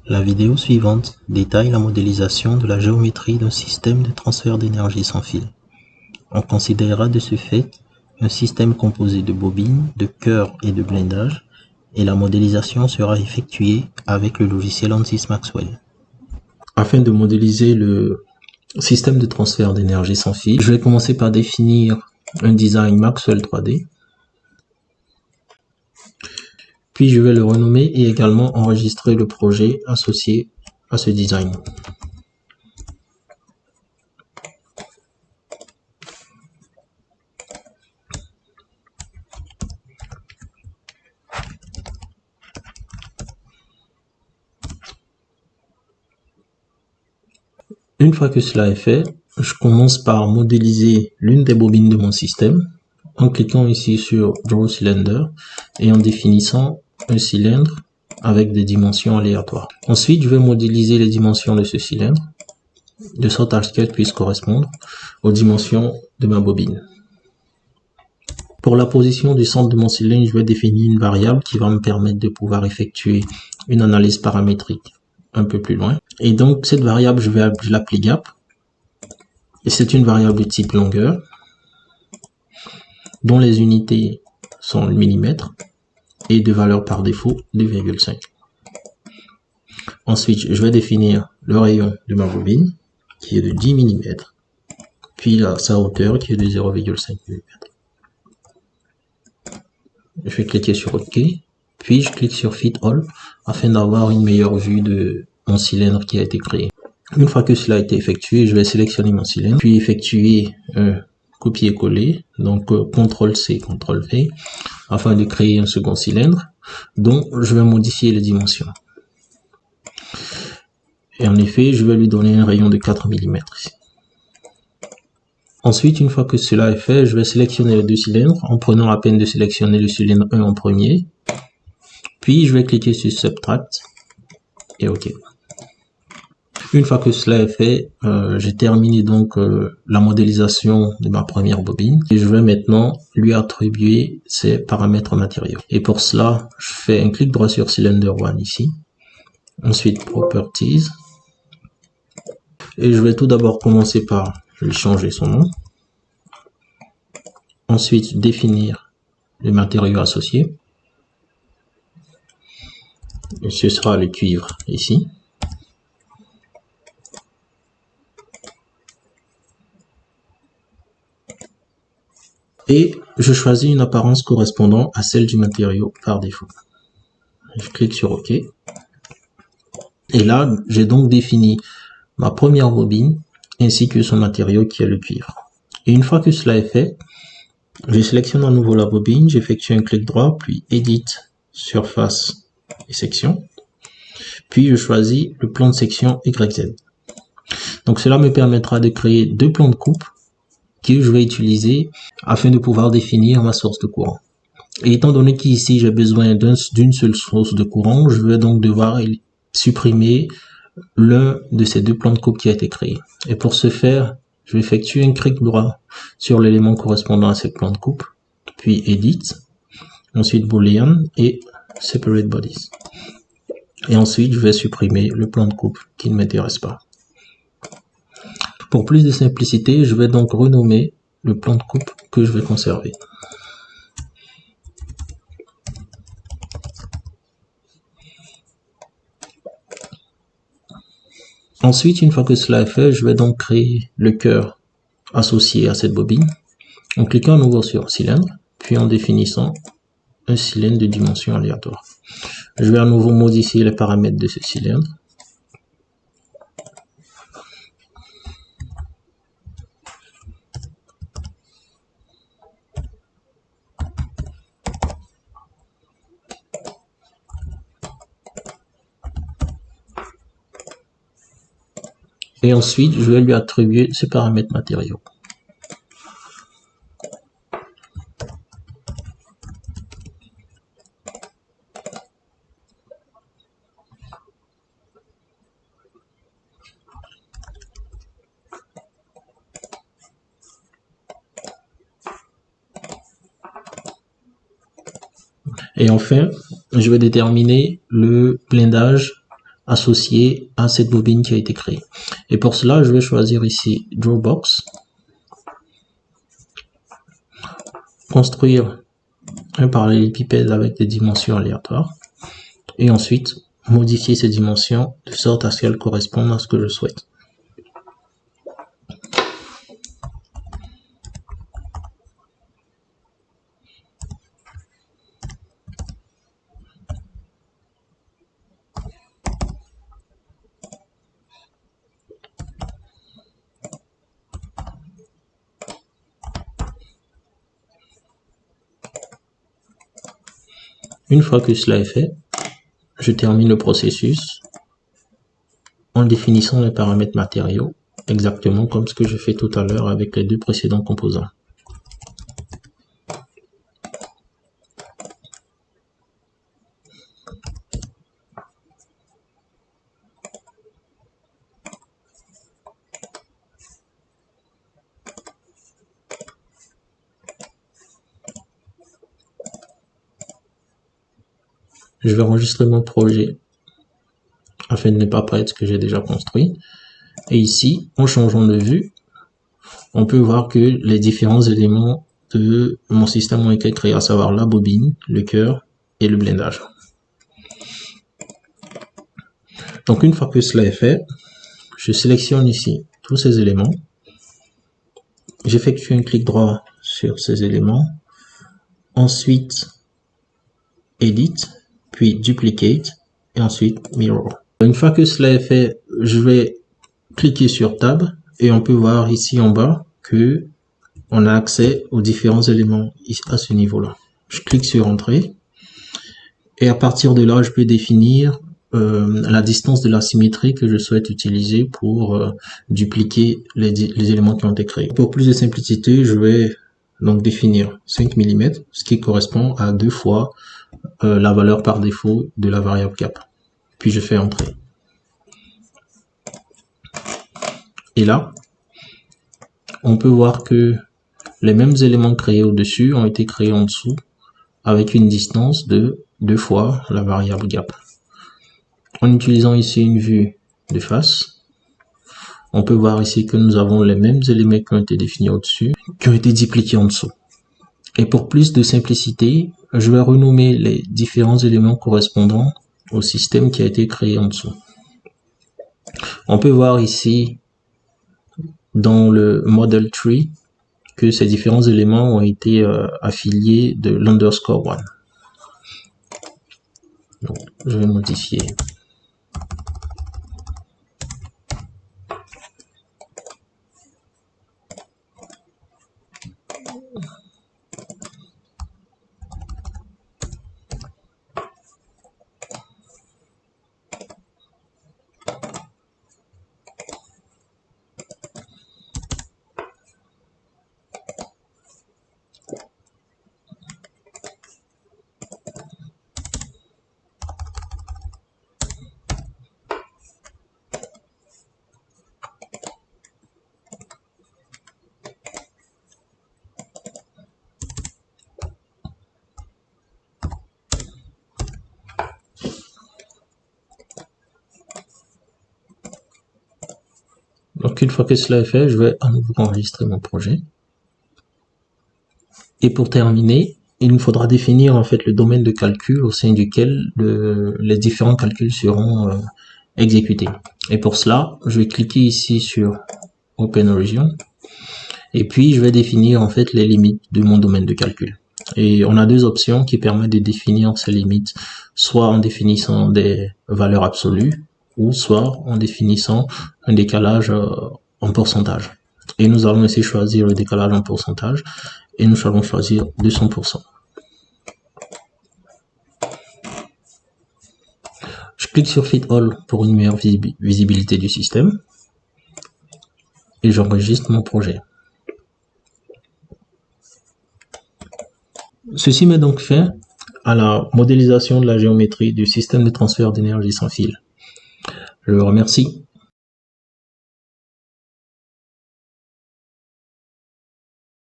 La vidéo suivante détaille la modélisation de la géométrie d'un système de transfert d'énergie sans fil. On considérera de ce fait un système composé de bobines, de cœurs et de blindage, et la modélisation sera effectuée avec le logiciel ANSYS Maxwell. Afin de modéliser le système de transfert d'énergie sans fil, je vais commencer par définir un design Maxwell 3D. Puis je vais le renommer et également enregistrer le projet associé à ce design. Une fois que cela est fait, je commence par modéliser l'une des bobines de mon système en cliquant ici sur Draw Cylinder et en définissant un cylindre avec des dimensions aléatoires. Ensuite, je vais modéliser les dimensions de ce cylindre de sorte à ce qu'elles puissent correspondre aux dimensions de ma bobine. Pour la position du centre de mon cylindre, je vais définir une variable qui va me permettre de pouvoir effectuer une analyse paramétrique un peu plus loin. Et donc, cette variable, je vais l'appeler gap. Et c'est une variable de type longueur, dont les unités sont le millimètre et de valeur par défaut 2,5. Ensuite, je vais définir le rayon de ma bobine, qui est de 10 mm, puis sa hauteur, qui est de 0,5 mm. Je vais cliquer sur OK, puis je clique sur Fit All, afin d'avoir une meilleure vue de mon cylindre qui a été créé. Une fois que cela a été effectué, je vais sélectionner mon cylindre, puis effectuer un copier-coller, donc CTRL-C, CTRL-V, afin de créer un second cylindre, dont je vais modifier les dimensions. Et en effet, je vais lui donner un rayon de 4 mm ici. Ensuite, une fois que cela est fait, je vais sélectionner les deux cylindres en prenant la peine de sélectionner le cylindre 1 en premier. Puis, je vais cliquer sur Subtract et OK. Une fois que cela est fait, j'ai terminé donc la modélisation de ma première bobine et je vais maintenant lui attribuer ses paramètres matériaux. Et pour cela, je fais un clic droit sur Cylinder 1 ici. Ensuite, Properties. Et je vais tout d'abord commencer par lui changer son nom. Ensuite, définir les matériaux associés. Et ce sera le cuivre ici. Et je choisis une apparence correspondant à celle du matériau par défaut. Je clique sur OK. Et là, j'ai donc défini ma première bobine ainsi que son matériau qui est le cuivre. Et une fois que cela est fait, je sélectionne à nouveau la bobine, j'effectue un clic droit, puis Edit, Surface et Section. Puis je choisis le plan de section YZ. Donc cela me permettra de créer deux plans de coupe que je vais utiliser afin de pouvoir définir ma source de courant. Et étant donné qu'ici j'ai besoin d'une seule source de courant, je vais donc devoir supprimer l'un de ces deux plans de coupe qui a été créé. Et pour ce faire, je vais effectuer un clic droit sur l'élément correspondant à cette plan de coupe, puis Edit, ensuite Boolean et Separate Bodies. Et ensuite, je vais supprimer le plan de coupe qui ne m'intéresse pas. Pour plus de simplicité, je vais donc renommer le plan de coupe que je vais conserver. Ensuite, une fois que cela est fait, je vais donc créer le cœur associé à cette bobine en cliquant à nouveau sur cylindre, puis en définissant un cylindre de dimension aléatoire. Je vais à nouveau modifier les paramètres de ce cylindre. Et ensuite, je vais lui attribuer ce paramètre matériau. Et enfin, je vais déterminer le blindage associé à cette bobine qui a été créée. Et pour cela, je vais choisir ici Drawbox, construire un parallélépipède avec des dimensions aléatoires, et ensuite modifier ces dimensions de sorte à ce qu'elles correspondent à ce que je souhaite. Une fois que cela est fait, je termine le processus en définissant les paramètres matériaux, exactement comme ce que je fais tout à l'heure avec les deux précédents composants. Je vais enregistrer mon projet afin de ne pas perdre ce que j'ai déjà construit. Et ici, en changeant de vue, on peut voir que les différents éléments de mon système ont été créés, à savoir la bobine, le cœur et le blindage. Donc une fois que cela est fait, je sélectionne ici tous ces éléments. J'effectue un clic droit sur ces éléments. Ensuite, Edit, puis Duplicate, et ensuite Mirror. Une fois que cela est fait, je vais cliquer sur Tab, et on peut voir ici en bas que on a accès aux différents éléments à ce niveau-là. Je clique sur Entrée, et à partir de là, je peux définir la distance de la symétrie que je souhaite utiliser pour dupliquer les éléments qui ont été créés. Pour plus de simplicité, je vais donc définir 5 mm, ce qui correspond à 2 fois la valeur par défaut de la variable cap. Puis je fais Entrée. Et là, on peut voir que les mêmes éléments créés au-dessus ont été créés en dessous avec une distance de 2 fois la variable gap. En utilisant ici une vue de face, on peut voir ici que nous avons les mêmes éléments qui ont été définis au-dessus, qui ont été dupliqués en dessous. Et pour plus de simplicité, je vais renommer les différents éléments correspondant au système qui a été créé en dessous. On peut voir ici dans le model tree que ces différents éléments ont été affiliés de l'underscore 1. Donc, je vais modifier. Donc une fois que cela est fait, je vais à nouveau enregistrer mon projet. Et pour terminer, il nous faudra définir en fait le domaine de calcul au sein duquel les différents calculs seront exécutés. Et pour cela, je vais cliquer ici sur Open Region. Et puis je vais définir en fait les limites de mon domaine de calcul. Et on a deux options qui permettent de définir ces limites, soit en définissant des valeurs absolues, ou soit en définissant un décalage en pourcentage. Et nous allons ici choisir le décalage en pourcentage, et nous allons choisir 200%. Je clique sur Fit All pour une meilleure visibilité du système, et j'enregistre mon projet. Ceci met donc fin à la modélisation de la géométrie du système de transfert d'énergie sans fil. Je vous remercie.